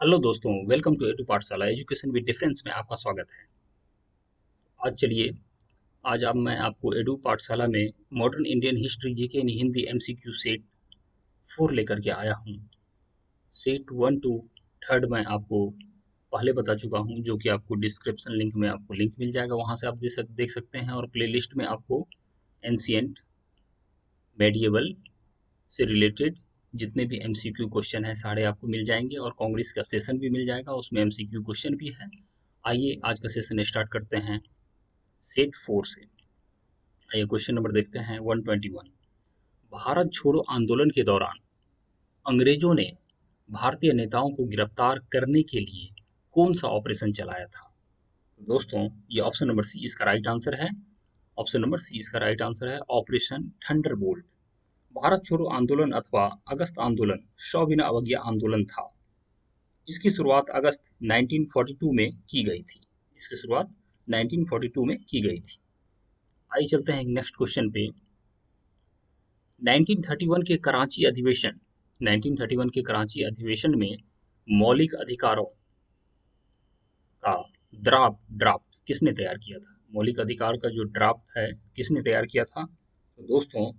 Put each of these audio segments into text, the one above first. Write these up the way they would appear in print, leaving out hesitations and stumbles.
Hello दोस्तों, welcome to edu Pathshala education with difference में आपका स्वागत है। आज अब मैं आपको एडू पाठशाला में मॉडर्न इंडियन हिस्ट्री जीके इन हिंदी एमसीक्यू सेट 4 लेकर के आया हूँ। सेट 1 टू 3rd मैं आपको पहले बता चुका हूँ, जो कि आपको डिस्क्रिप्शन लिंक में आपको लिंक मिल जाएगा, वहाँ से आप देख सकते हैं। और प्लेलिस्ट में आपको एंशिएंट, मेडिएवल से रिलेटेड जितने भी एमसीक्यू क्वेश्चन हैं सारे आपको मिल जाएंगे, और कांग्रेस का सेशन भी मिल जाएगा, उसमें एमसीक्यू क्वेश्चन भी है। आइए आज का सेशन स्टार्ट करते हैं सेट 4 से। आइए क्वेश्चन नंबर देखते हैं 121। भारत छोड़ो आंदोलन के दौरान अंग्रेजों ने भारतीय नेताओं को गिरफ्तार करने के लिए कौन सा ऑपरेशन चलाया था? दोस्तों, ये ऑप्शन नंबर सी इसका राइट आंसर है। ऑप्शन नंबर सी इसका राइट आंसर है, ऑपरेशन थंडरबोल्ट। भारत छोड़ो आंदोलन अथवा अगस्त आंदोलन सविनय अवज्ञा आंदोलन था। इसकी शुरुआत अगस्त 1942 में की गई थी। इसकी शुरुआत 1942 में की गई थी। आइए चलते हैं नेक्स्ट क्वेश्चन पे। 1931 के कराची अधिवेशन 1931 के कराची अधिवेशन में मौलिक अधिकारों का ड्राफ्ट किसने तैयार किया था? मौलिक अधिकार का जो ड्राफ्ट है किसने तैयार किया था? तो दोस्तों,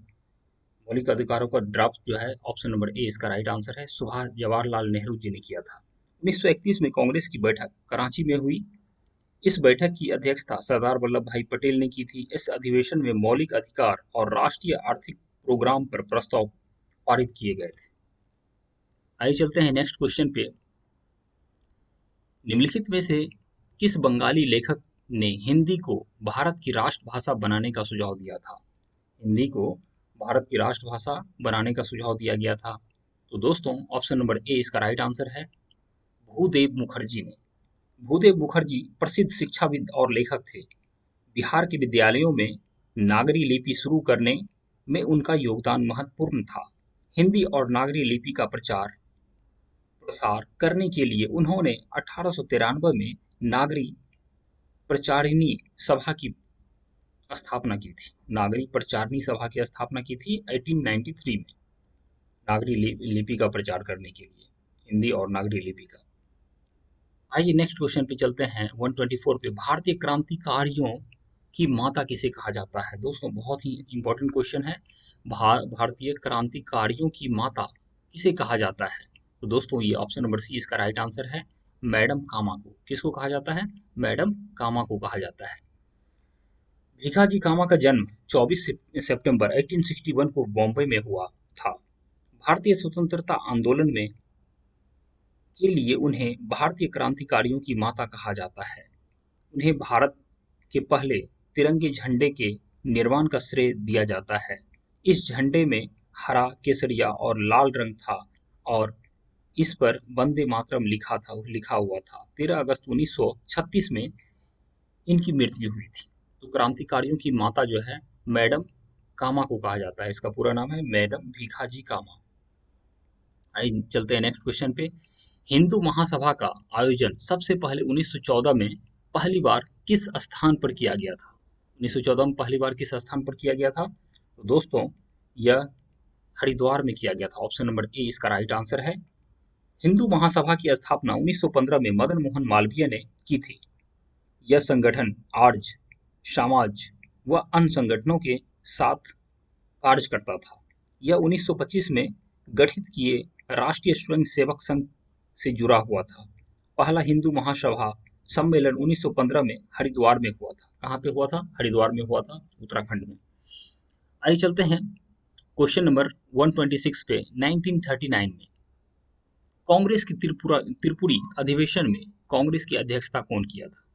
मौलिक अधिकारों का ड्राफ्ट जो है, ऑप्शन नंबर ए इसका राइट आंसर है, सुभाष जवाहरलाल नेहरू जी ने किया था। 1931 में कांग्रेस की बैठक कराची में हुई। इस बैठक की अध्यक्षता सरदार वल्लभ भाई पटेल ने की थी। इस अधिवेशन में मौलिक अधिकार और राष्ट्रीय आर्थिक प्रोग्राम पर प्रस्ताव पारित किए गए थे। आइए चलते हैं नेक्स्ट क्वेश्चन पे। निम्नलिखित में से किस बंगाली लेखक ने हिंदी को भारत की राष्ट्रभाषा बनाने का सुझाव दिया था? हिंदी को भारत की राष्ट्रभाषा बनाने का सुझाव दिया गया था। तो दोस्तों, ऑप्शन नंबर ए इसका राइट आंसर है, भूदेव मुखर्जी ने। भूदेव मुखर्जी प्रसिद्ध शिक्षाविद और लेखक थे। बिहार के विद्यालयों में नागरी लिपि शुरू करने में उनका योगदान महत्वपूर्ण था। हिंदी और नागरी लिपि का प्रचार प्रसार करने के लिए उन्होंने 1893 में नागरी प्रचारिणी सभा की स्थापना की थी। नागरी प्रचारिणी सभा की स्थापना की थी 1893 में, नागरी लिपि का प्रचार करने के लिए, हिंदी और नागरी लिपि का। आइए नेक्स्ट क्वेश्चन पे चलते हैं 124 पे। भारतीय क्रांतिकारियों की माता किसे कहा जाता है? दोस्तों, बहुत ही इंपॉर्टेंट क्वेश्चन है। भारतीय क्रांतिकारियों की माता किसे कहा जाता है? तो दोस्तों, ये ऑप्शन नंबर सी इसका राइट आंसर है, मैडम कामा को। किसको कहा जाता है? मैडम कामा को कहा जाता है। भिखाजी कामा का जन्म 24 सितंबर 1861 को बॉम्बे में हुआ था। भारतीय स्वतंत्रता आंदोलन में के लिए उन्हें भारतीय क्रांतिकारियों की माता कहा जाता है। उन्हें भारत के पहले तिरंगे झंडे के निर्माण का श्रेय दिया जाता है। इस झंडे में हरा, केसरिया और लाल रंग था, और इस पर वंदे मातरम लिखा हुआ था। 13 अगस्त 1936 में इनकी मृत्यु हुई थी। तो क्रांतिकारियों की माता जो है, मैडम कामा को कहा जाता है। इसका पूरा नाम है मैडम भीखाजी कामा। आइए चलते हैं नेक्स्ट क्वेश्चन पे। हिंदू महासभा का आयोजन सबसे पहले 1914 में पहली बार किस स्थान पर किया गया था? 1914 में पहली बार किस स्थान पर किया गया था? तो दोस्तों, यह हरिद्वार में किया गया था। ऑप्शन नंबर ए इसका राइट आंसर है। हिंदू महासभा की स्थापना 1915 में मदन मोहन मालवीय ने की थी। यह संगठन आर्य समाज व अन्य संगठनों के साथ कार्य करता था। यह 1925 में गठित किए राष्ट्रीय स्वयंसेवक संघ से जुड़ा हुआ था। पहला हिंदू महासभा सम्मेलन 1915 में हरिद्वार में हुआ था। कहाँ पे हुआ था? हरिद्वार में हुआ था, उत्तराखंड में। आइए चलते हैं क्वेश्चन नंबर 126 पे। 1939 में कांग्रेस की त्रिपुरी अधिवेशन में कांग्रेस की अध्यक्षता कौन किया था?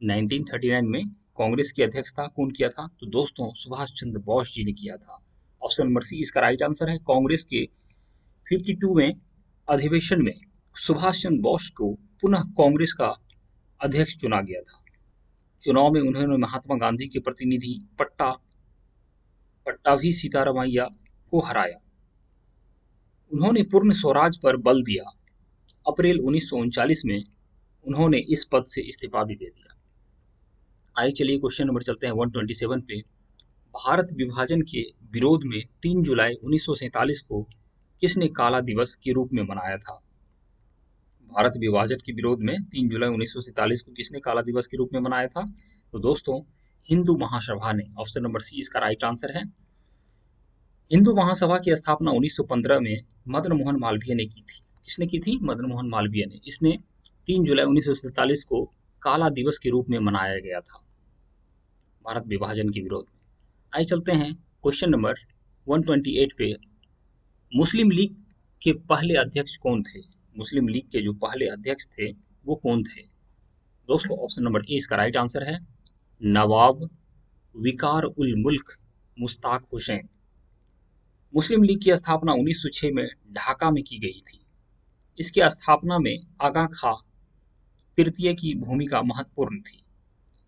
1939 में कांग्रेस की अध्यक्षता कौन किया था? तो दोस्तों, सुभाष चंद्र बोस जी ने किया था। ऑप्शन नंबर सी इसका राइट आंसर है। कांग्रेस के 52वें अधिवेशन में सुभाष चंद्र बोस को पुनः कांग्रेस का अध्यक्ष चुना गया था। चुनाव में उन्होंने महात्मा गांधी के प्रतिनिधि पट्टाभी सीतारामैया को हराया। उन्होंने पूर्ण स्वराज पर बल दिया। अप्रैल 1939 में उन्होंने इस पद से इस्तीफा भी दे दिया। आइए चलिए क्वेश्चन नंबर चलते हैं 127 पे। भारत विभाजन के विरोध में 3 जुलाई 1947 को किसने काला दिवस के रूप में मनाया था? भारत विभाजन के विरोध में 3 जुलाई 1947 को किसने काला दिवस के रूप में मनाया था? तो दोस्तों, हिंदू महासभा ने। ऑप्शन नंबर सी इसका राइट आंसर है। हिंदू महासभा की स्थापना 1915 में मदन मोहन मालवीय ने की थी। किसने की थी? मदन मोहन मालवीय ने। इसने 3 जुलाई 1947 को काला दिवस के रूप में मनाया गया था भारत विभाजन के विरोध में। आइए चलते हैं क्वेश्चन नंबर 128 पे। मुस्लिम लीग के पहले अध्यक्ष कौन थे? मुस्लिम लीग के जो पहले अध्यक्ष थे वो कौन थे? दोस्तों, ऑप्शन नंबर ए इसका राइट आंसर है। नवाब विकार उल मुल्क मुश्ताक हुसैन। मुस्लिम लीग की स्थापना 1906 में ढाका में की गई थी। इसकी स्थापना में आगा खां तृतीय की भूमिका महत्वपूर्ण थी।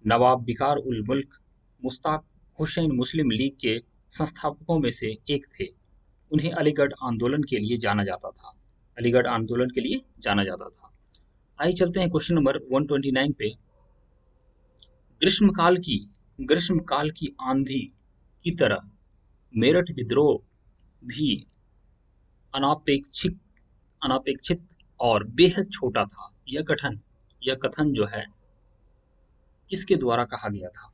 नवाब विकार उल मुल्क मुश्ताक हुसैन मुस्लिम लीग के संस्थापकों में से एक थे। उन्हें अलीगढ़ आंदोलन के लिए जाना जाता था। अलीगढ़ आंदोलन के लिए जाना जाता था। आइए चलते हैं क्वेश्चन नंबर 129 पे। ग्रीष्मकाल की आंधी की तरह मेरठ विद्रोह भी अनापेक्षित और बेहद छोटा था। यह कथन जो है किसके द्वारा कहा गया था?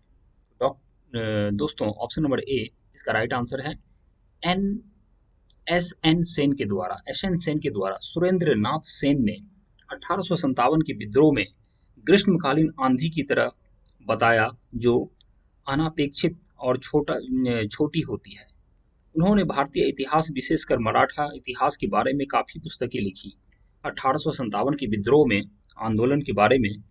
दोस्तों, ऑप्शन नंबर ए इसका राइट आंसर है। एन सेन के द्वारा सुरेंद्र नाथ सेन ने 1857 के विद्रोह में ग्रीष्मकालीन आंधी की तरह बताया जो अनापेक्षित और छोटी होती है। उन्होंने भारतीय इतिहास विशेषकर मराठा इतिहास के बारे में काफी पुस्तकें लिखी। 1857 के विद्रोह में आंदोलन के बारे में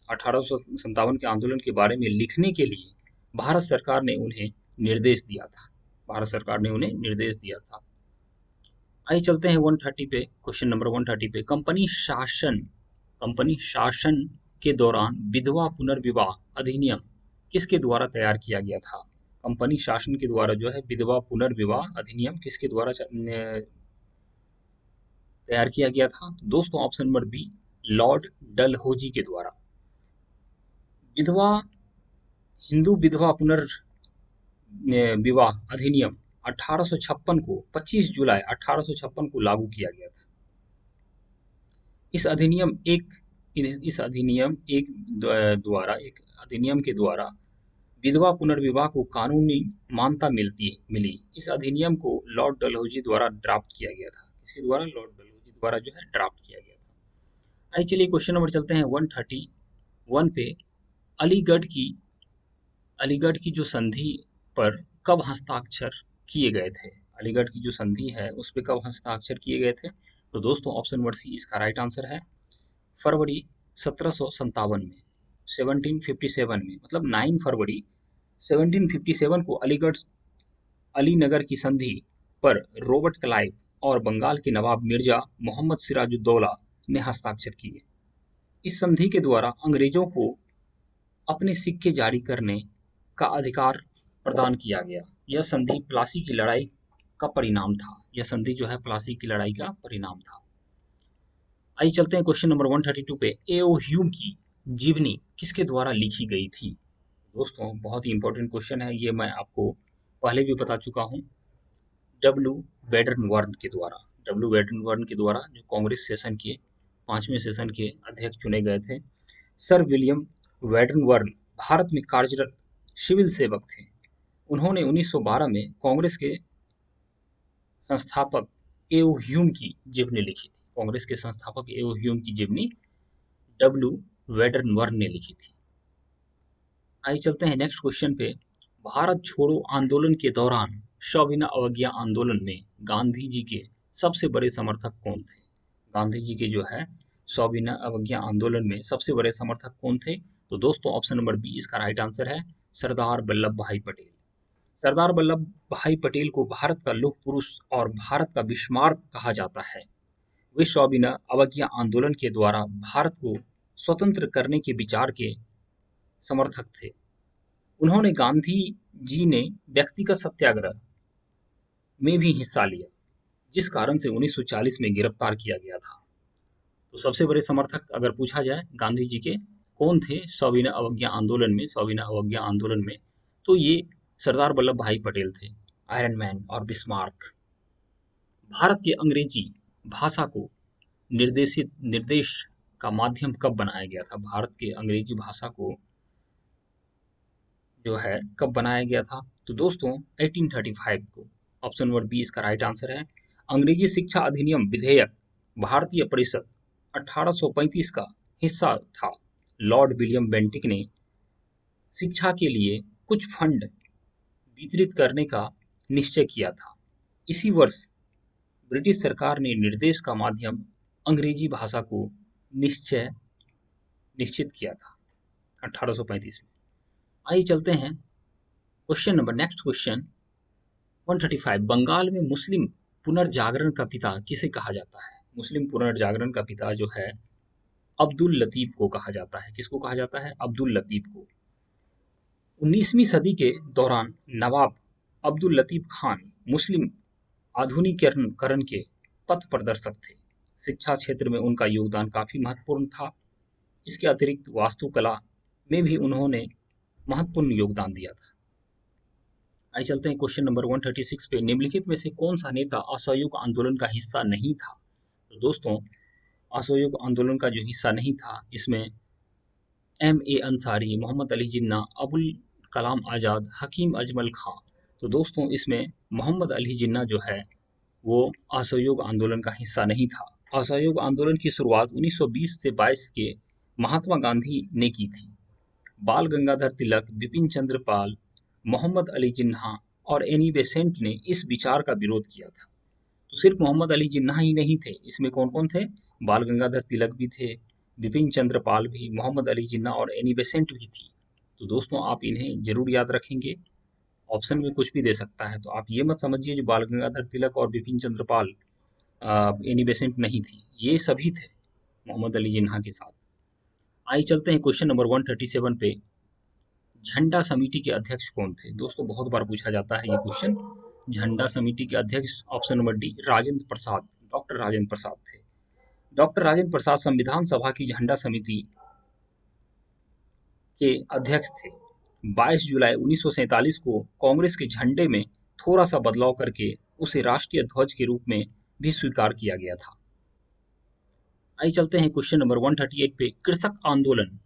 1857 के आंदोलन के बारे में लिखने के लिए भारत सरकार ने उन्हें निर्देश दिया था। आइए चलते हैं 130 पे। क्वेश्चन नंबर 130 पे। कंपनी शासन के दौरान विधवा पुनर्विवाह अधिनियम किसके द्वारा तैयार किया गया था? कंपनी शासन के द्वारा जो है विधवा पुनर्विवाह अधिनियम किसके द्वारा तैयार किया गया था? दोस्तों, option number B lord Dalhousie के द्वारा। हिंदू विधवा पुनर्विवाह अधिनियम 1856 को 25 जुलाई 1856 को लागू किया गया था। इस अधिनियम के द्वारा विधवा पुनर्विवाह को कानूनी मान्यता मिली। इस अधिनियम को लॉर्ड डलहौजी द्वारा ड्राफ्ट किया गया था। इसके द्वारा लॉर्ड डलहौजी द्वारा जो है ड्राफ्ट किया गया था। आइए चलिए क्वेश्चन नंबर चलते हैं 131 पे। अलीगढ़ की जो संधि पर कब हस्ताक्षर किए गए थे? अलीगढ़ की जो संधि है उस पर कब हस्ताक्षर किए गए थे? तो दोस्तों, ऑप्शन नंबर सी इसका राइट आंसर है। फरवरी 1757 में, 1757 में, मतलब 9 फरवरी 1757 को अलीनगर की संधि पर रॉबर्ट क्लाइव और बंगाल के नवाब मिर्जा मोहम्मद सिराजुद्दौला ने हस्ताक्षर किए। इस संधि के द्वारा अंग्रेजों को अपने सिक्के जारी करने का अधिकार प्रदान किया गया। यह संधि प्लासी की लड़ाई का परिणाम था। आइए चलते हैं क्वेश्चन नंबर 132 पे। एओ ह्यूम की जीवनी किसके द्वारा लिखी गई थी? दोस्तों, बहुत ही इंपॉर्टेंट क्वेश्चन है ये, मैं आपको पहले भी बता चुका हूँ। डब्ल्यू वेडरवर्न के द्वारा जो कांग्रेस सेशन के 5वें सेशन के अध्यक्ष चुने गए थे। सर विलियम वेडरवर्न भारत में कार्यरत सिविल सेवक थे। उन्होंने 1912 में कांग्रेस के संस्थापक एओ ह्यूम की जीवनी लिखी थी। डब्ल्यू वेडरवर्न ने लिखी थी। आइए चलते हैं नेक्स्ट क्वेश्चन पे। भारत छोड़ो आंदोलन के दौरान सविनय अवज्ञा आंदोलन में गांधी जी के सबसे बड़े समर्थक कौन थे? गांधी जी के जो है सविनय अवज्ञा आंदोलन में सबसे बड़े समर्थक कौन थे? तो दोस्तों, ऑप्शन नंबर बी इसका राइट आंसर है। सरदार वल्लभ भाई पटेल। सरदार वल्लभ भाई पटेल को भारत का लौह पुरुष और भारत का बिस्मार्क कहा जाता है। वे सविनय अवज्ञा आंदोलन के द्वारा भारत को स्वतंत्र करने के विचार के समर्थक थे। उन्होंने गांधी जी ने व्यक्तिगत सत्याग्रह में भी हिस्सा लिया, जिस कारण से 1940 में गिरफ्तार किया गया था। तो सबसे बड़े समर्थक अगर पूछा जाए गांधी जी के कौन थे सविनय अवज्ञा आंदोलन में, तो ये सरदार वल्लभ भाई पटेल थे, आयरन मैन और बिस्मार्क। भारत के अंग्रेजी भाषा को निर्देश का माध्यम कब बनाया गया था? भारत के अंग्रेजी भाषा को जो है कब बनाया गया था? तो दोस्तों 1835 को। ऑप्शन नंबर बी इसका राइट आंसर है। अंग्रेजी शिक्षा अधिनियम विधेयक भारतीय परिषद 1835 का हिस्सा था। लॉर्ड विलियम बेंटिक ने शिक्षा के लिए कुछ फंड वितरित करने का निश्चय किया था। इसी वर्ष ब्रिटिश सरकार ने निर्देश का माध्यम अंग्रेजी भाषा को निश्चित किया था 1835 में। आइए चलते हैं question number next question 135। Bengal में मुस्लिम पुनर्जागरण का पिता किसे कहा जाता है? मुस्लिम पुनर्जागरण का पिता जो है अब्दुल लतीफ को कहा जाता है। किसको कहा जाता है? अब्दुल लतीफ को। 19वीं सदी के दौरान नवाब अब्दुल लतीफ खान मुस्लिम आधुनिकीकरण के पथ प्रदर्शक थे। शिक्षा क्षेत्र में उनका योगदान काफी महत्वपूर्ण था। इसके अतिरिक्त वास्तुकला में भी उन्होंने महत्वपूर्ण योगदान दिया था। आइए चलते हैं क्वेश्चन नंबर 136 पे। निम्नलिखित में से कौन सा नेता असहयोग आंदोलन का हिस्सा नहीं था? तो दोस्तों असहयोग आंदोलन का जो हिस्सा नहीं था इसमें M.A. अंसारी, मोहम्मद अली जिन्ना, अबुल कलाम आज़ाद, हकीम अजमल खां। तो दोस्तों इसमें मोहम्मद अली जिन्ना जो है वो असहयोग आंदोलन का हिस्सा नहीं था। असहयोग आंदोलन की शुरुआत 1920 से 22 के महात्मा गांधी ने की थी। बाल गंगाधर तिलक, बिपिन चंद्र पाल, मोहम्मद अली जिन्ना और एनी बेसेंट ने इस विचार का विरोध किया था। तो सिर्फ मोहम्मद अली जिन्ना ही नहीं थे, इसमें कौन कौन थे? बाल गंगाधर तिलक भी थे, बिपिन चंद्र पाल भी, मोहम्मद अली जिन्ना और एनी बेसेंट भी थी। तो दोस्तों आप इन्हें जरूर याद रखेंगे। ऑप्शन में कुछ भी दे सकता है, तो आप ये मत समझिए जो बाल गंगाधर तिलक और बिपिन चंद्र पाल एनी बेसेंट नहीं थी, ये सभी थे मोहम्मद अली जिन्ना के साथ। आइए चलते हैं क्वेश्चन नंबर 137 पे। झंडा समिति के अध्यक्ष कौन थे? दोस्तों बहुत बार पूछा जाता है ये क्वेश्चन। झंडा समिति के अध्यक्ष option number D Rajendra Prasad, doctor Rajendra Prasad थे। डॉक्टर राजेंद्र प्रसाद संविधान सभा की झंडा समिति के अध्यक्ष थे। 22 जुलाई 1947 को कांग्रेस के झंडे में थोड़ा सा बदलाव करके उसे राष्ट्रीय ध्वज के रूप में भी स्वीकार किया गया था। आइए चलते हैं क्वेश्चन नंबर 138 पे। कृषक आंदोलन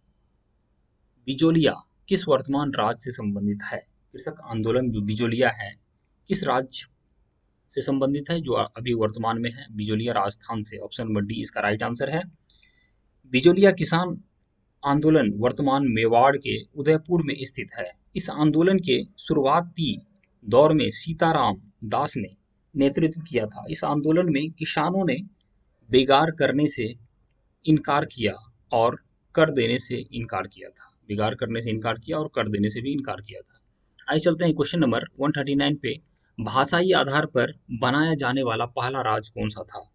बिजोलिया किस वर्तमान राज्य से संबंधित है? कृषक आंदोलन जो बिजोलिया है किस राज्य से संबंधित है जो अभी वर्तमान में है? बिजोलिया राजस्थान से। ऑप्शन नंबर डी इसका राइट आंसर है। बिजोलिया किसान आंदोलन वर्तमान मेवाड़ के उदयपुर में स्थित है। इस आंदोलन के शुरुआती दौर में सीताराम दास ने नेतृत्व किया था। इस आंदोलन में किसानों ने बेगार करने से इनकार किया और कर देने से इनकार किया था। बेगार करने से इनकार किया और कर देने से भी इनकार किया था। आइए चलते हैं क्वेश्चन नंबर 139 पे। भाषाई आधार पर बनाया जाने वाला पहला राज्य कौन सा था?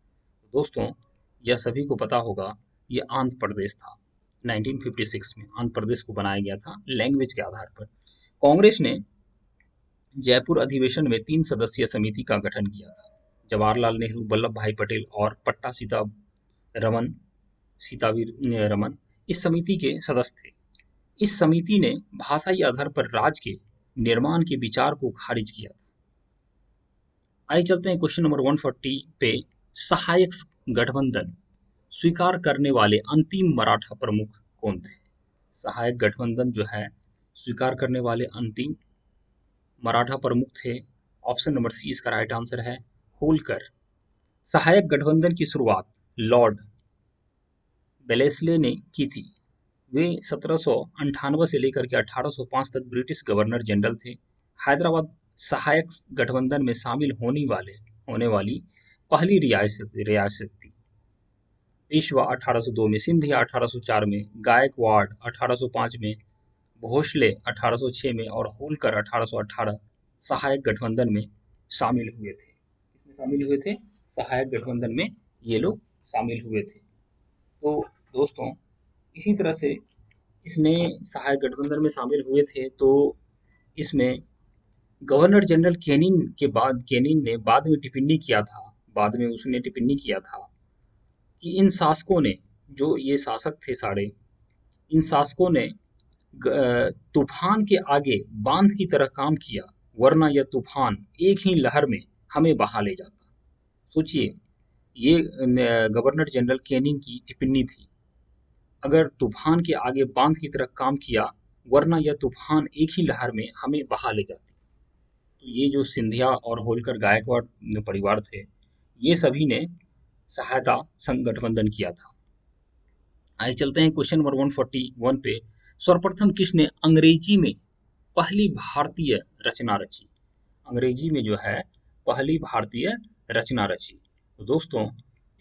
दोस्तों यह सभी को पता होगा, ये आंध्र प्रदेश था। 1956 में आंध्र प्रदेश को बनाया गया था लैंग्वेज के आधार पर। कांग्रेस ने जयपुर अधिवेशन में 3 सदस्यीय समिति का गठन किया था। जवाहरलाल नेहरू, वल्लभ भाई पटेल और पट्टा सीतावीर रमन इस समिति के सदस्य थे। इस समिति ने भाषाई आधार पर राज्य के निर्माण के विचार को खारिज किया था। आइए चलते हैं क्वेश्चन नंबर 140 पे। सहायक गठबंधन स्वीकार करने वाले अंतिम मराठा प्रमुख कौन थे? सहायक गठबंधन जो है स्वीकार करने वाले अंतिम मराठा प्रमुख थे। ऑप्शन नंबर सी इसका राइट आंसर है, होलकर। सहायक गठबंधन की शुरुआत लॉर्ड वेलेस्ले ने की थी। वे 1798 से लेकर के 1805 तक ब्रिटिश गवर्नर जनरल थे। हैदराबाद सहायक गठबंधन में शामिल होने वाली पहली रियासत थी। पेशवा 1802 में, सिंधिया 1804 में, गायकवाड़ 1805 में, भोसले 1806 में और होलकर 1818 सहायक गठबंधन में शामिल हुए थे। किसमें शामिल हुए थे? सहायक गठबंधन में ये लोग शामिल हुए थे। तो दोस्तों इसी तरह से इसमें सहायक गठबंधन में शामिल हुए थे। तो इसमें गवर्नर जनरल केनिन ने बाद में टिप्पणी किया था, बाद में उसने टिप्पणी किया था कि इन शासकों ने, जो ये शासक थे सारे, इन शासकों ने तूफान के आगे बांध की तरह काम किया, वरना यह तूफान एक ही लहर में हमें बहा ले जाता। सोचिए ये गवर्नर जनरल कैनिंग की टिप्पणी थी। अगर तूफान के आगे बांध की तरह काम किया, वरना यह तूफान एक ही लहर में हमें बहा ले जाती। तो ये जो सिंधिया और होलकर गायकवाड़ परिवार थे, ये सभी ने सहायता संघ गठबंधन किया था। आइए चलते हैं क्वेश्चन नंबर 141 पे। सर्वप्रथम किसने अंग्रेजी में पहली भारतीय रचना रची? अंग्रेजी में जो है पहली भारतीय रचना रची। तो दोस्तों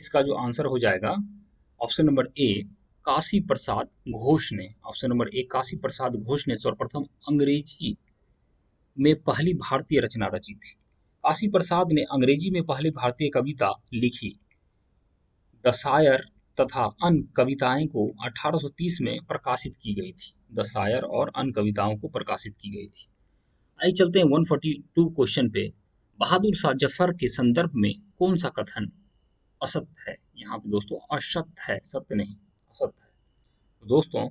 इसका जो आंसर हो जाएगा option number A, Kashi Prasad Ghosh ने। Option number A, Kashi Prasad Ghosh ने सर्वप्रथम अंग्रेजी में पहली भारतीय रचना रची थी। काशी प्रसाद ने अंग्रेजी में पहली भारतीय कविता लिखी। द शायर तथा अन्य कविताएं को 1830 में प्रकाशित की गई थी। द शायर और अन्य कविताओं को प्रकाशित की गई थी। आइए चलते हैं 142 क्वेश्चन पे। बहादुर शाह जफर के संदर्भ में कौन सा कथन असत्य है? यहाँ पे दोस्तों असत्य है, सत्य नहीं, असत्य है। तो दोस्तों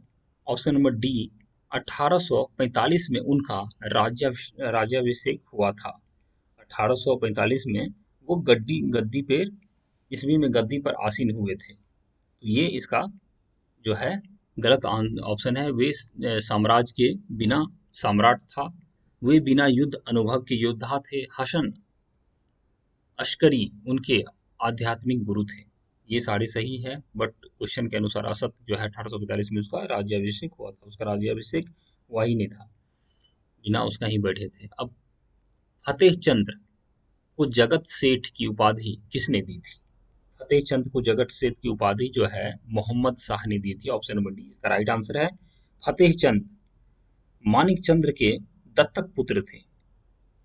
ऑप्शन नंबर डी, 1845 में उनका राज्याभिषेक हुआ था। 1845 में वो गद्दी पे ईस्वी में गद्दी पर आसीन हुए थे। तो ये इसका जो है गलत ऑप्शन है। वे साम्राज्य के बिना सम्राट था। वे बिना युद्ध अनुभव के योद्धा थे। हसन अश्करी उनके आध्यात्मिक गुरु थे। ये सारे सही है, बट क्वेश्चन के अनुसार असत्य जो है 1845 में उसका राज्याभिषेक हुआ था। उसका राज्याभिषेक हुआ ही नहीं था, बिना उसका ही बैठे थे। अब फतेह चंद को जगत सेठ की उपाधि किसने दी थी? फतेह चंद को जगत सेठ की उपाधि जो है मोहम्मद शाह ने दी थी। ऑप्शन नंबर डी इसका राइट आंसर है। फतेह चंद मानिक चंद्र के दत्तक पुत्र थे,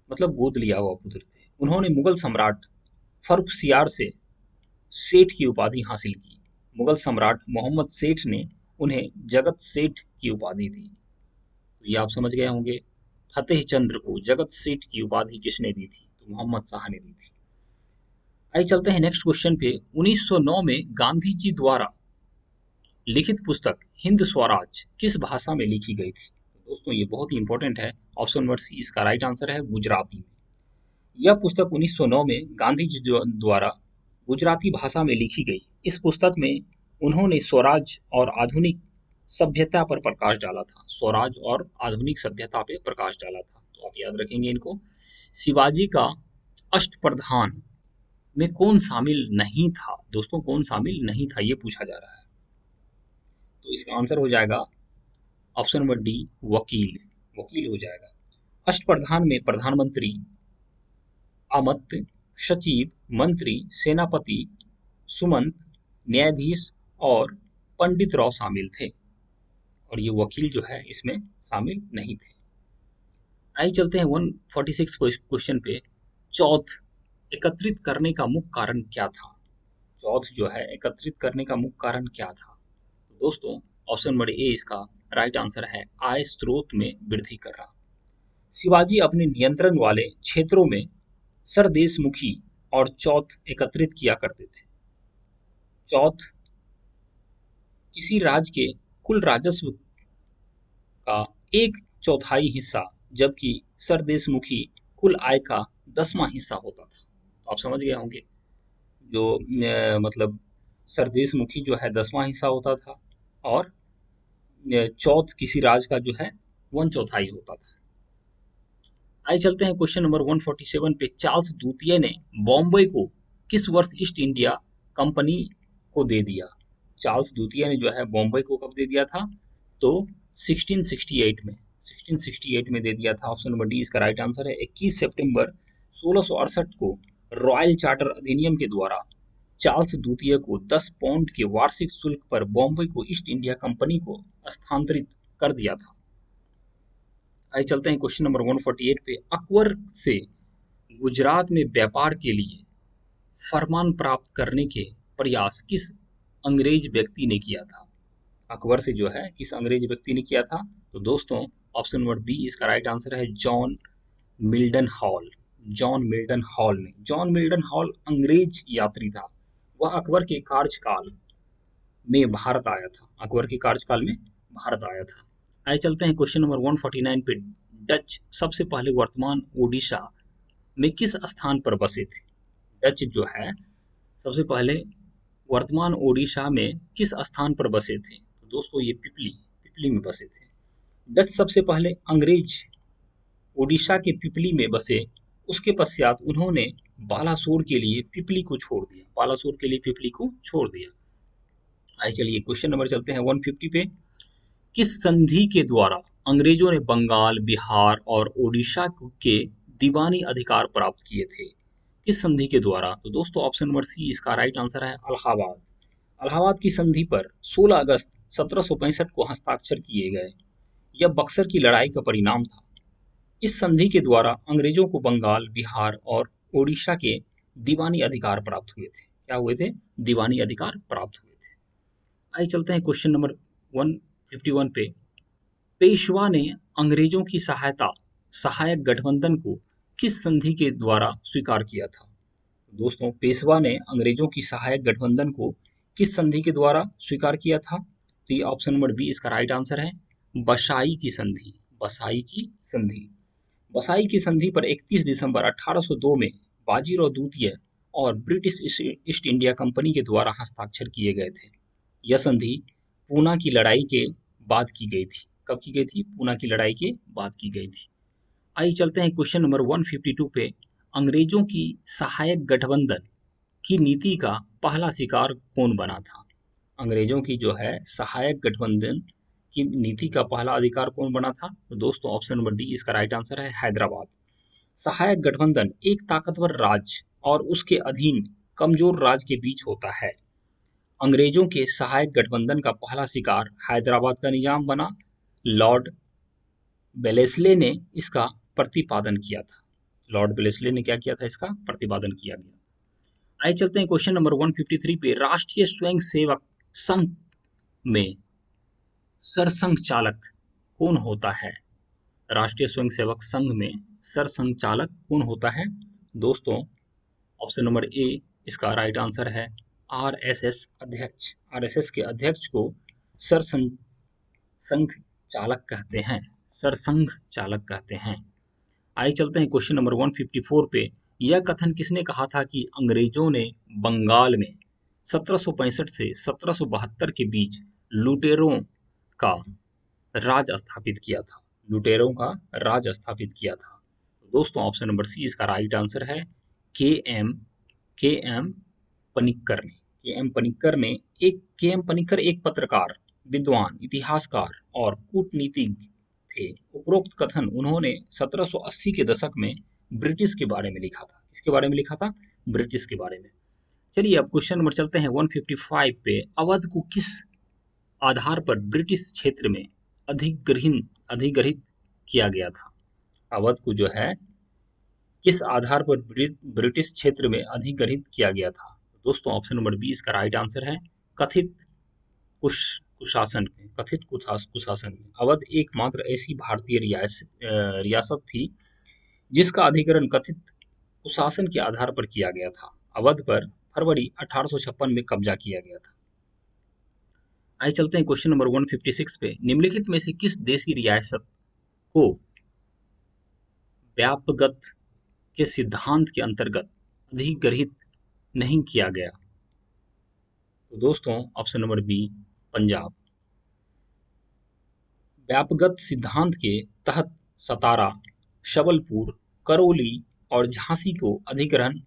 मतलब गोद लिया हुआ पुत्र थे। उन्होंने मुगल सम्राट फर्रुखसियार से सेठ की उपाधि हासिल की। मुगल सम्राट मोहम्मद सेठ ने उन्हें जगत सेठ की उपाधि दी। तो ये आप समझ गए होंगे, फतेह चंद्र को जगत सेठ की उपाधि किसने दी थी? तो मोहम्मद शाह ने दी थी। आइए चलते हैं नेक्स्ट क्वेश्चन पे। 1909 में गांधी जी द्वारा लिखित पुस्तक हिंद स्वराज किस भाषा में लिखी गई थी? दोस्तों ये बहुत ही इंपॉर्टेंट है। ऑप्शन नंबर सी इसका राइट आंसर है, गुजराती में। यह पुस्तक 1909 में गांधी जी द्वारा गुजराती भाषा में लिखी गई। इस पुस्तक में उन्होंने स्वराज और आधुनिक सभ्यता पर प्रकाश डाला था। स्वराज और आधुनिक सभ्यता पे प्रकाश डाला था। तो आप याद रखेंगे इनको। शिवाजी का अष्टप्रधान में कौन शामिल नहीं था? दोस्तों कौन शामिल नहीं था, ये पूछा जा रहा है। तो इसका आंसर हो जाएगा ऑप्शन नंबर डी, वकील। वकील हो जाएगा। अष्टप्रधान में प्रधानमंत्री, आमंत्रित सचिव, मंत्री, सेनापति, सुमंत, न्यायाधीश और पंडित राव शामिल थे, और ये वकील जो है इसमें शामिल नहीं थे। आइए चलते हैं 146 क्वेश्चन पे। चौथ एकत्रित करने का मुख्य कारण क्या था? चौथ जो है एकत्रित करने का मुख्य कारण क्या था? दोस्तों ऑप्शन नंबर ए इसका राइट आंसर है, आय स्रोत में वृद्धि करना। शिवाजी अपने नियंत्रण वाले क्षेत्रों में सरदेशमुखी और चौथ एकत्रित किया करते थे। चौथ किसी राज्य के कुल राजस्व का 1/4 हिस्सा, जबकि सरदेशमुखी कुल आय का 10वां हिस्सा होता था। तो आप समझ गए होंगे, जो मतलब सरदेशमुखी जो है 10वां हिस्सा होता था, और चौथ किसी राज्य का जो है 1/4 होता था। आइए चलते हैं क्वेश्चन नंबर 147 पे। चार्ल्स द्वितीय ने बॉम्बे को किस वर्ष ईस्ट इंडिया कंपनी को दे दिया? चार्ल्स द्वितीय ने जो है बॉम्बे को कब दे दिया था? तो 1668 में। 1668 में दे दिया था। ऑप्शन नंबर डी इसका राइट आंसर है। 21 सितंबर 1668 को रॉयल चार्टर अधिनियम के द्वारा चार्ल्स द्वितीय को 10 पाउंड के वार्षिक शुल्क पर बॉम्बे को ईस्ट इंडिया कंपनी को स्थानांतरित कर दिया था। आइए चलते हैं क्वेश्चन नंबर 148 पे। अकबर से गुजरात में व्यापार के लिए फरमान प्राप्त करने के प्रयास किस अंग्रेज व्यक्ति ने किया था? अकबर से जो है किस अंग्रेज व्यक्ति ने किया था? तो दोस्तों ऑप्शन नंबर बी इसका राइट आंसर है, John Milton hall. John Milton hall ने। जॉन मिल्टन हॉल अंग्रेज यात्री था। वह अकबर के कार्यकाल में भारत आया था। अकबर के कार्यकाल में भारत आया था। आइए चलते हैं क्वेश्चन नंबर 149 पे। डच सबसे पहले वर्तमान ओडिशा में किस स्थान पर बसे थे? डच जो है सबसे पहले वर्तमान ओडिशा में किस स्थान पर बसे थे? तो दोस्तों ये पिपली पिपली में बसे थे। डच सबसे पहले अंग्रेज ओडिशा के पिपली में बसे, उसके पश्चात उन्होंने बालासोर के लिए पिपली को छोड़ दिया, बालासोर के लिए पिपली को छोड़ दिया। आइए चलिए क्वेश्चन नंबर चलते हैं 150 पे। किस संधि के द्वारा अंग्रेजों ने बंगाल, बिहार और ओडिशा के दीवानी अधिकार प्राप्त किए थे? किस संधि के द्वारा? तो दोस्तों ऑप्शन नंबर सी इसका राइट आंसर है अलाहाबाद। अलाहाबाद की संधि पर 16 अगस्त 1765 को हस्ताक्षर किए गए। यह बक्सर की लड़ाई का परिणाम था। इस संधि के द्वारा अंग्रेजों को बंगाल, बिहार और ओडिशा के दीवानी अधिकार प्राप्त हुए थे। क्या हुए थे? दीवानी अधिकार प्राप्त हुए थे। आइए चलते हैं क्वेश्चन नंबर 151 पे। पेशवा ने अंग्रेजों की सहायक गठबंधन को किस संधि के द्वारा स्वीकार किया था? दोस्तों पेशवा ने अंग्रेजों की सहायक गठबंधन को किस संधि के द्वारा स्वीकार किया था? तो ये ऑप्शन नंबर बी इसका राइट आंसर है बसाई की संधि। बसाई की संधि। बसाई की संधि पर 31 दिसंबर 1802 में बाजीराव द्वितीय और ब्रिटिश ईस्ट इंडिया कंपनी के द्वारा हस्ताक्षर किए गए थे। यह संधि पूना की लड़ाई के बाद की गई थी। कब की गई थी? पूना की लड़ाई के बाद की गई थी। आइए चलते हैं क्वेश्चन नंबर 152 पे। अंग्रेजों की सहायक गठबंधन की नीति का पहला शिकार कौन बना था? अंग्रेजों की जो है सहायक गठबंधन की नीति का पहला अधिकार कौन बना था? तो दोस्तों ऑप्शन नंबर डी इसका राइट आंसर है हैदराबाद। सहायक गठबंधन एक ताकतवर राज्य और उसके अधीन कमजोर राज्य के बीच होता है। अंग्रेजों के सहायक गठबंधन का पहला शिकार हैदराबाद का निजाम बना। लॉर्ड वेलेस्ले ने इसका प्रतिपादन किया था। लॉर्ड वेलेस्ले ने क्या किया था? इसका प्रतिपादन किया गया। आइए चलते हैं क्वेश्चन नंबर 153 पे। राष्ट्रीय स्वयं सेवक संघ में सरसंघ चालक कौन होता है? राष्ट्रीय स्वयंसेवक संघ में सरसंघ चालक कौन होता है? दोस्तों ऑप्शन नंबर ए इसका राइट आंसर है आरएसएस अध्यक्ष। आरएसएस के अध्यक्ष को सरसंघ संघ चालक कहते हैं। सरसंघ चालक कहते हैं। आइए चलते हैं क्वेश्चन नंबर 154 पे। यह कथन किसने कहा था कि अंग्रेजों ने बंगाल में 1765 से 1772 के बीच लुटेरों का राज स्थापित किया था? लुटेरों का राज स्थापित किया था। दोस्तों ऑप्शन नंबर सी इसका राइट आंसर है के एम के एम पनिक्कर ने। के एम पनिक्कर एक पत्रकार, विद्वान, इतिहासकार और कूटनीतिज्ञ थे। उपरोक्त कथन उन्होंने 1780 के दशक में ब्रिटिश के बारे में लिखा था। किसके बारे में लिखा था? ब्रिटिश के बारे में। चलिए अब क्वेश्चन नंबर चलते हैं 155 पे। अवध को किस आधार पर ब्रिटिश क्षेत्र में अधिग्रहित किया गया था? अवध को जो है किस आधार पर ब्रिटिश क्षेत्र में अधिग्रहित किया गया था? दोस्तों ऑप्शन नंबर बी इसका राइट आंसर है कथित कुशासन में। कथित कुशासन में अवध एकमात्र ऐसी भारतीय रियासत थी जिसका अधिग्रहण कथित कुशासन के आधार पर किया गया था। अवध पर फरवरी 1856 में कब्जा किया गया था। आइए चलते हैं क्वेश्चन नंबर 156 पे। निम्नलिखित में से किस देशी रियासत को व्यापगत के सिद्धांत के अंतर्गत अधिग्रहित नहीं किया गया? तो दोस्तों ऑप्शन नंबर बी पंजाब। व्यापगत सिद्धांत के तहत सतारा, शबलपुर, करौली और झांसी को अधिग्रहण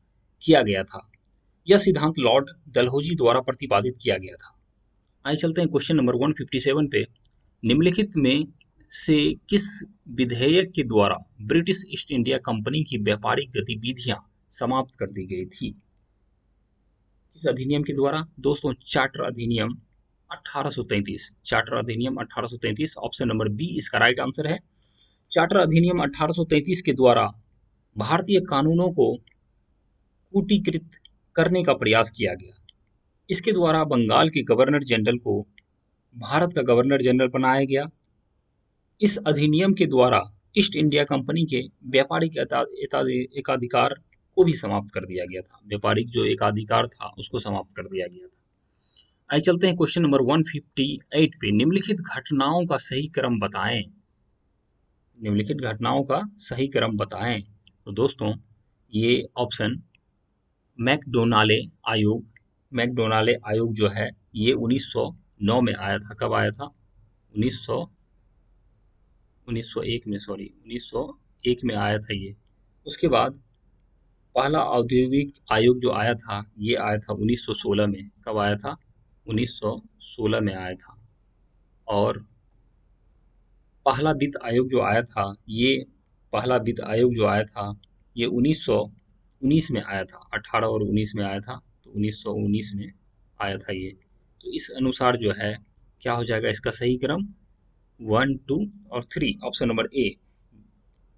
किया गया था। यह सिद्धांत लॉर्ड डलहौजी द्वारा प्रतिपादित किया गया था। आइए चलते हैं क्वेश्चन नंबर 157 पे। निम्नलिखित में से किस विधेयक के द्वारा ब्रिटिश ईस्ट इंडिया कंपनी की व्यापारिक गतिविधियां समाप्त कर दी गई थी? किस अधिनियम के द्वारा? दोस्तों चार्टर अधिनियम 1833। चार्टर अधिनियम 1833 ऑप्शन नंबर बी इसका राइट आंसर है। चार्टर अधिनियम 1833 के द्वारा भारतीय कानूनों को कूटीकृत करने का प्रयास किया गया। इसके द्वारा बंगाल के गवर्नर जनरल को भारत का गवर्नर जनरल बनाया गया। इस अधिनियम के द्वारा ईस्ट इंडिया कंपनी के व्यापारिक एकाधिकार को भी समाप्त कर दिया गया था। व्यापारिक जो एकाधिकार था उसको समाप्त कर दिया गया था। आइए चलते हैं क्वेश्चन नंबर 158 पे। निम्नलिखित घटनाओं का सही क्रम बताएं। निम्नलिखित घटनाओं का सही क्रम बताएं। तो दोस्तों ये ऑप्शन मैकडोनाले आयोग, मैकडोनाले आयोग जो है ये 1909 में आया था। कब आया था? 1900 1901 में, सॉरी 1901 में आया था ये। उसके बाद पहला औद्योगिक आयोग जो आया था ये आया था 1916 में। कब आया था? 1916 में आया था। और पहला वित्त आयोग जो आया था ये पहला वित्त आयोग जो आया था ये 1919 में आया था। 18 और 19 में आया था, तो 1919 में आया था ये। तो इस अनुसार जो है क्या हो जाएगा इसका सही क्रम? 1, 2 और 3, ऑप्शन नंबर ए।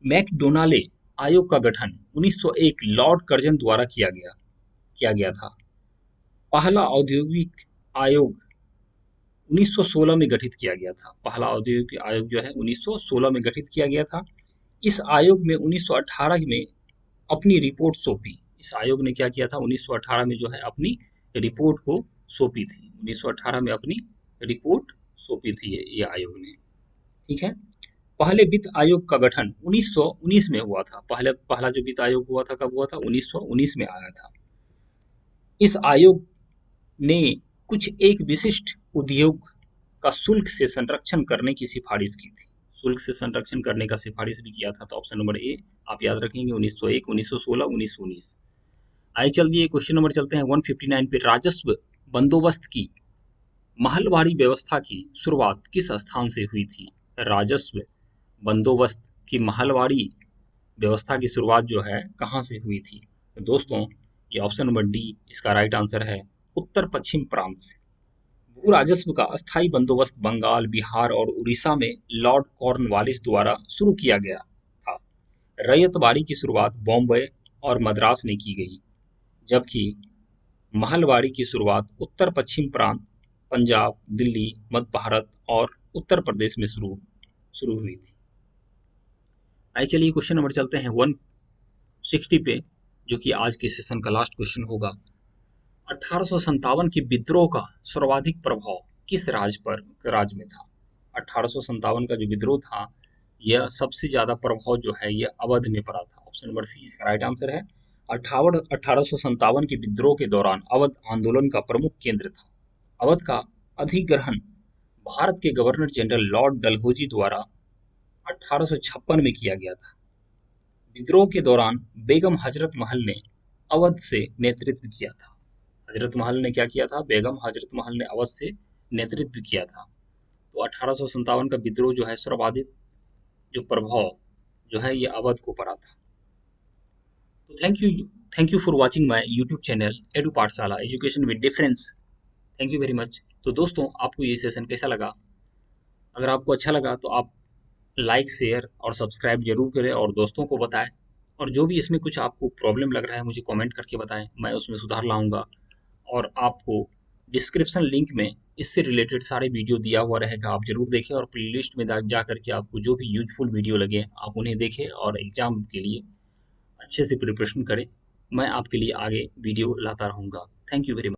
मैकडोनाले आयोग का गठन 1901 लॉर्ड कर्जन द्वारा किया गया था। पहला औद्योगिक आयोग 1916 में गठित किया गया था। पहला औद्योगिक आयोग जो है 1916 में गठित किया गया था। इस आयोग में 1918 में अपनी रिपोर्ट सौंपी। इस आयोग ने क्या किया था? 1918 में जो है अपनी रिपोर्ट को सौंपी थी। 1918 में अपनी रिपोर्ट सौंपी थी ये आयोग ने। ठीक है। पहले वित्त आयोग का गठन 1919 में हुआ था। पहला जो वित्त आयोग हुआ था कब हुआ था? 1919 में आया था। इस आयोग ने कुछ एक विशिष्ट उद्योग का शुल्क से संरक्षण करने की सिफारिश की थी। शुल्क से संरक्षण करने का सिफारिश भी किया था। तो ऑप्शन नंबर ए आप याद रखेंगे, 1901, 1916, 1919। आइए चलिए क्वेश्चन नंबर चलते हैं 159 पे। राजस्व बंदोबस्त की महलवारी व्यवस्था की शुरुआत किस स्थान से हुई थी? राजस्व बंदोबस्त की महलवारी व्यवस्था की शुरुआत जो है कहाँ से हुई थी? तो दोस्तों ये ऑप्शन नंबर डी इसका राइट आंसर है, उत्तर पश्चिम प्रांत से। भू राजस्व का अस्थायी बंदोबस्त बंगाल, बिहार और उड़ीसा में लॉर्ड कॉर्नवालिस द्वारा शुरू किया गया था। रैयतवाड़ी की शुरुआत बॉम्बे और मद्रास ने की गई, जबकि महलवाड़ी की शुरुआत उत्तर पश्चिम प्रांत, पंजाब, दिल्ली, मध्य भारत और उत्तर प्रदेश में शुरू शुरू हुई थी। आइए चलिए क्वेश्चन नंबर चलते हैं 160 पे, जो कि आज के सेशन का लास्ट क्वेश्चन होगा। 1857 के विद्रोह का सर्वाधिक प्रभाव किस राज्य में था? 1857 का जो विद्रोह था यह सबसे ज्यादा प्रभाव जो है यह अवध में पड़ा था। ऑप्शन नंबर सी इसका राइट आंसर है। 1857 के विद्रोह के दौरान अवध आंदोलन का प्रमुख केंद्र था। अवध का अधिग्रहण भारत के गवर्नर जनरल लॉर्ड डलहौजी द्वारा 1856 में किया गया था। विद्रोह के दौरान बेगम हजरत महल ने अवध से नेतृत्व किया था। हजरत महल ने क्या किया था? बेगम हजरत महल ने अवध से नेतृत्व किया था। तो 1857 का विद्रोह जो है सर्वाधिक जो प्रभाव जो है ये अवध को पड़ा था। तो thank you for watching my YouTube channel Edu Pathshala education with difference. Thank you very much. तो दोस्तों आपको ये सेशन कैसा लगा? अगर आपको अच्छा लगा तो आप लाइक, शेयर और सब्सक्राइब जरूर करें और दोस्तों को बताएं। और जो भी इसमें कुछ आपको प्रॉब्लम लग रहा है मुझे कमेंट करके बताएं, मैं उसमें सुधार लाऊंगा। और आपको डिस्क्रिप्शन लिंक में इससे रिलेटेड सारे वीडियो दिया हुआ रहेगा, आप जरूर देखें और प्लेलिस्ट में जा करके आपको जो भी यूजफुल वीडियो लगे आप उन्हें देखें और एग्जाम के लिए अच्छे से प्रिपरेशन करें। मैं आपके लिए आगे वीडियो लाता रहूँगा। Thank you very much.